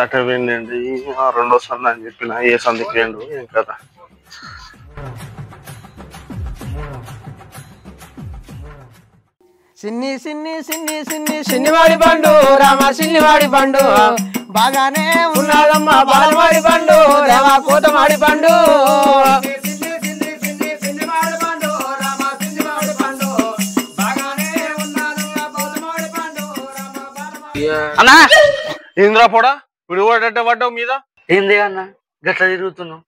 అక్కడ పోయిందండి రెండోసారి అని చెప్పిన ఏ సందికి వేయండు ఏం కదా. సిన్ని సిన్ని సిన్ని సిన్ని సిన్నివాడి పండు రామ సిన్నివాడి పండు బాగానే ఉన్నాదమ్మా బాలవాడి పండు దేవా కోతమాడి పండు. అన్నా ఏంద్రా పోడా విడిపడ్డ పడ్డావు మీద ఏంది అన్న గట్లా తిరుగుతున్నావు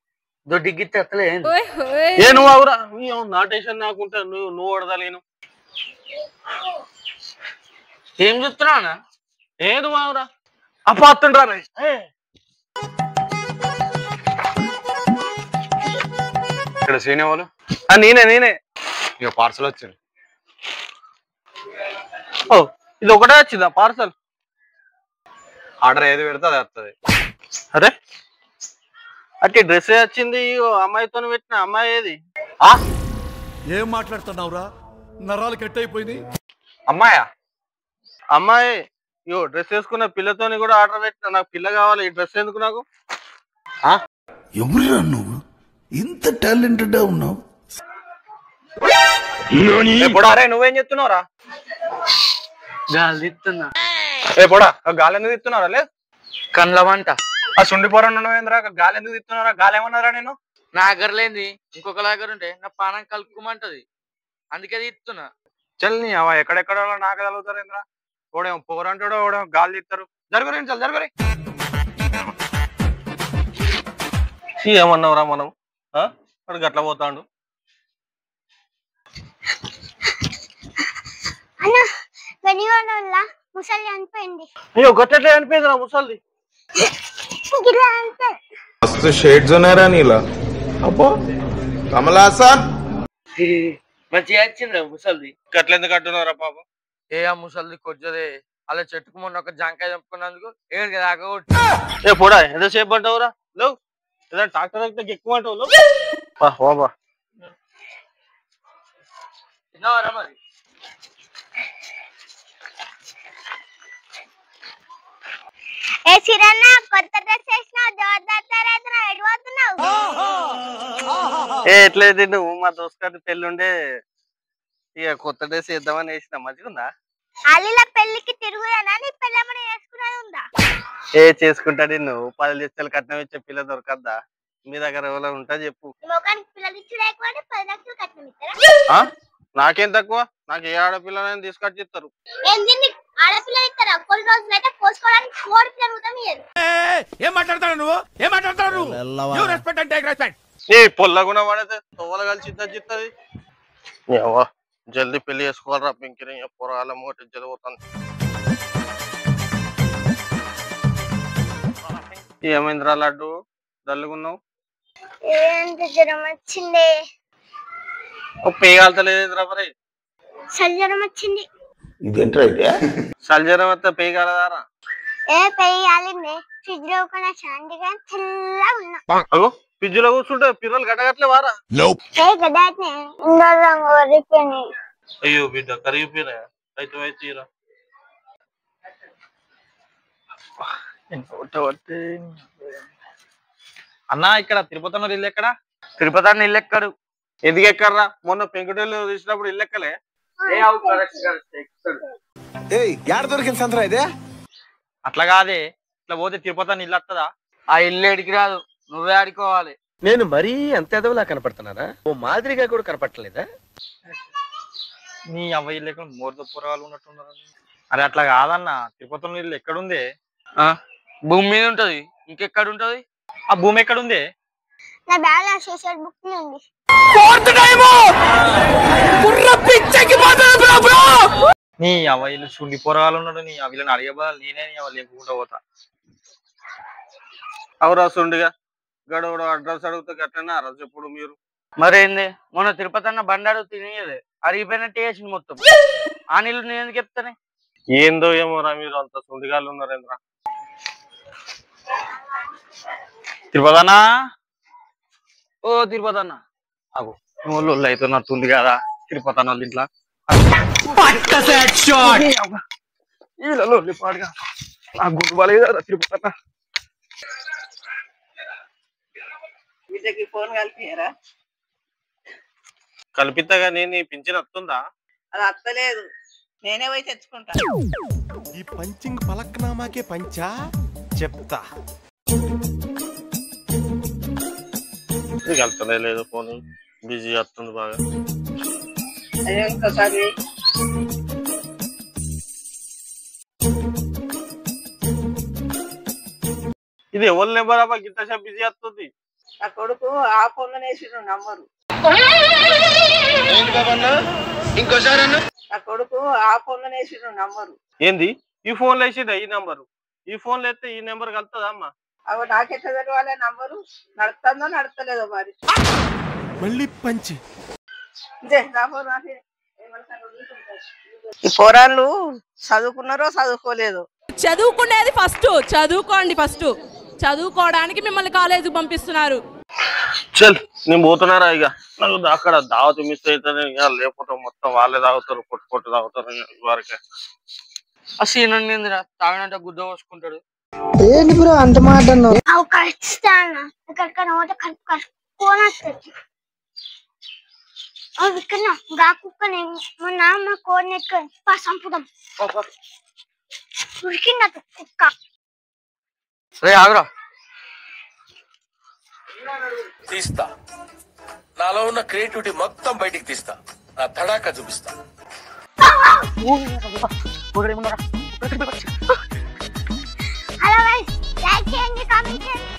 దొడ్డి గిట్టి ఎత్తలే ఏ నువ్వు అవురా నాటేషన్ నాకుంటా నువ్వు వడదలేను ఏం చూస్తున్నావు అన్న ఏ నువ్వు అవురా అపాత్తుండ్రా ఇక్కడ సీనే వాళ్ళు నేనే ఇక పార్సల్ వచ్చింది. ఓ ఇది ఒకటే వచ్చిందా పార్సల్? ఆర్డర్ ఏది పెడితే అది వస్తుంది. అరే అట్టి డ్రెస్ వచ్చింది అమ్మాయితో పెట్టిన అమ్మాయి ఏది? ఏం మాట్లాడుతున్నావురా నరాలు కట్ అయిపోయింది. అమ్మాయా? అమ్మాయి ఇగో డ్రెస్ వేసుకున్న పిల్లతోని కూడా ఆర్డర్ పెట్టిన. నాకు పిల్ల కావాలి. ఈ డ్రెస్ ఎందుకు నాకు? ఎవరురా నువ్వు ఇంత టాలెంటెడ్ ఉన్నావు? అరే నువ్వేం చెప్తున్నావురా? గాలి తిత్తున్నా. పొడా గాలి ఎందుకు తిత్తున్నారా? లేదు కండ్ల వంట ఆ సుండిపోరంద్రా గాలి ఎందుకు తిత్తున్నారా? గాలి ఏమన్నారా? నేను నా దగ్గర లేని ఇంకొక దగ్గర ఉంటే నా పానం కలుపుకోమంటది అందుకే తిత్తున్నా. చల్ని అవ ఎక్కడెక్కడ నాకు తగులుతారు ఏంద్రా? ఓడేమో పొగరంటాడో ఓడేమో గాలి తిత్తారు. జరుగురే చల్ జరుగురే. ఏమన్నావురా మనం? అడు గట్ల పోతాడు. ముసలి అనిపోయింది. అయ్యో గట్లే అనిపోయిందిరా ముసలిది. मस्त शेड्स ఉన్నాయి రా నీలా. అబ్బో కమల్ హాసన్ మంచిగా వచ్చిందిరా ముసలిది. గట్ల ఎందుకు అంటున్నారా పాపం? ఏ ఆ ముసలిది కొచ్చదే అలా చెట్టుకు మొన్న ఒక జాంకాయ చెప్పుకున్నందుకు ఏడు దాకా ఏ పొడా ఎంతసేపు అంటావురా? లేవు ఏదైనా ట్రాక్టర్ దగ్గర ఎక్కువ అంటావు. బాబా తిన్నావారా మరి? ఏ సిరన్న కొత్త డ్రెస్ వేసినావు జోర్దార్ ఎడిపోతున్నావు. ఏ ఎట్లయితే నువ్వు మా దోస్కారి పెళ్ళుండే ఇక కొత్త డ్రెస్ వేద్దామని వేసిన. మంచిగుందా? అల్లిల పెళ్లికి తిరుగుదానా నీ పెళ్ళమని వేసుకున్నది ఉందా? ఏ చేసుకుంటాడు నువ్వు 10 లక్షలు కట్నం ఇచ్చే పిల్ల దొరకద్దా? మీ దగ్గర ఎవరో ఉంటా చెప్పు. మొగానికి పిల్లలు ఇచ్చుడు ఎక్కువ 10 లక్షలు కట్నం ఇస్తారా? నాకేం తక్కువ? నాకు ఏ ఆడపిల్లని తీసుకొచ్చి ఇస్తారు. ఆడపిల్లలు ఇస్తారా? కొన్ని రోజులు అయితే పోసుకోవడానికి కోడి పిల్లలు మీరు. ఏం మాట్లాడతాడు నువ్వు? ఏం మాట్లాడతాడు నువ్వు? రెస్పెక్ట్ అంటే రెస్పెక్ట్. ఏ పొల్లగుణ పడితే తోవల కలిసి చిత్తది. జల్దీ పెళ్లి చేసుకోవాలరా పింకిరి. పొరాల మూట చదివుతాను. ఏమైందిరా లడ్డు దల్లుగున్నావు? ఏంటి జ్వరం వచ్చింది? పేగాలతలేదురా మరి. సల్జ్వరం వచ్చింది. ఇదేంట్రా అయితే? సల్జ్వరం వస్తే పేగాలదారా? ఏ పెయ్యాలింది ఫ్రిడ్జ్ లో కూడా శాంతిగా చల్లగా ఉన్నా. అగో ఫ్రిడ్జ్ లో కూర్చుంటే పిల్లలు గడగట్లే వారా? అయ్యో బిడ్డ కరిగిపోయినా అయితే తీరా. అన్నా ఇక్కడ తిరుపతి ఇల్లు ఎక్కడ? తిరుపతి ఇల్లు ఎక్కడు. ఎందుకు ఎక్కడరా? మొన్న పెంకుటేళ్ళు తీసినప్పుడు ఇల్లు ఎక్కలే? దొరికింది సంతరా ఇదే? అట్లా కాదే, ఇట్లా పోతే తిరుపతి ఇల్లు వస్తుందా? ఆ ఇల్లు ఎడికి రాదు, నువ్వే ఆడుకోవాలి. నేను మరీ అంత ఎదవలా కనపడుతున్నారా? ఓ మాదిరిగా కూడా కనపడలేదా? నీ అవ్వయ్య లేక మోర్ద పొరగాలు ఉన్నట్టున్నారు. అరే అట్లా కాదన్నా, తిరుపతి ఇల్లు ఎక్కడుంది? భూమి మీద ఉంటది. ఇంకెక్కడ ఉంటది? ఆ భూమి ఎక్కడుంది? నా బ్యాగ్ లో సోషల్ బుక్ ఉంది. నీ అవ్వయ్యలు సుండి పొరగాలు ఉన్నాడు. నీ అవిలని అడిగే బదులు నేనే నీ అవ్వ లేకుండా పోతా. అవురా సుండిగా గడవడు అడ్రస్ అడిగితే గట్టనే అరస్ ఎప్పుడు మీరు? మరేంది మొన్న తిరుపతి అన్న బండాడు తినేది అరిగిపోయినట్టు వేసింది మొత్తం. ఆ నీళ్ళు నేను ఎందుకు చెప్తానే? ఏందో ఏమోరా మీరు అంత సుండిగాళ్ళు ఉన్నారేంద్రా. తిరుపతి అన్నా, ఓ తిరుపతి అన్న అగో వాళ్ళు అయితే నట్టుంది కదా. తిరుపతి వాళ్ళ ఇంట్లో పాడుగా నా గుడ్డు బాలేదు తిరుపతి బిడ్డకి ఫోన్ కలిపియరా? కల్పితగా నేను పింఛన్ వస్తుందా? అది అత్తలేదు, నేనే పోయి తెచ్చుకుంటా. ఈ పంచింగ్ పలక్నామాకే పంచా చెప్తా. కలుపుతలే లేదు ఫోన్ బిజీ వస్తుంది బాగా. అయ్యో ఇంకోసారి ఇది ఎవరి నెంబర్ అబ్బా గింత బిజీ వస్తుంది? నా కొడుకు ఆ ఫోన్ వేసిండు నంబరు. ఇంకోసారి నా కొడుకు ఆ ఫోన్ వేసిండు నంబరు. ఏంది ఈ ఫోన్ లో వేసిందా ఈ నెంబరు? ఈ ఫోన్ లో అయితే ఈ నెంబర్ కలుతుందా అమ్మా? అవి నాకెట్లా తెలవాలి నంబరు? నడుస్తుందో నడుస్తలేదో మరి. మళ్ళీ పంచి నా ఫోన్ నాకే. ఈ పోరాళ్ళు చదువుకున్నారో చదువుకోలేదు. చదువుకునేది ఫస్ట్, చదువుకోండి ఫస్ట్. చదువుకోవడానికి మిమ్మల్ని కాలేజీకి పంపిస్తున్నారు. చల్ నేను పోతున్నారా ఇక. నాకు అక్కడ దావత్ మిస్ అవుతుంది లేకపోతే మొత్తం వాళ్ళే తాగుతారు, పొట్టు తాగుతారు వరకే. ఆ సీన్ ఏందిరా తాగినంటే గుద్ద పోసుకుంటాడు. ఏంటి బ్రో అంత మాట అన్నావు? అవి కలుస్తా అన్న ఇక్కడ నోట కలుపుకొని వస్తుంది. విక్కన్నా గా కుక్కని మొన్న మా కోడిని ఎత్తుకొని సంపుదాం. ఉరికిందట కుక్క. రే ఆగురా. తీస్తా, నాలో ఉన్న క్రియేటివిటీ మొత్తం బయటికి తీస్తా, నా తడాక చూపిస్తా. హలో గైస్, లైక్ చేయండి, కామెంట్ చేయండి.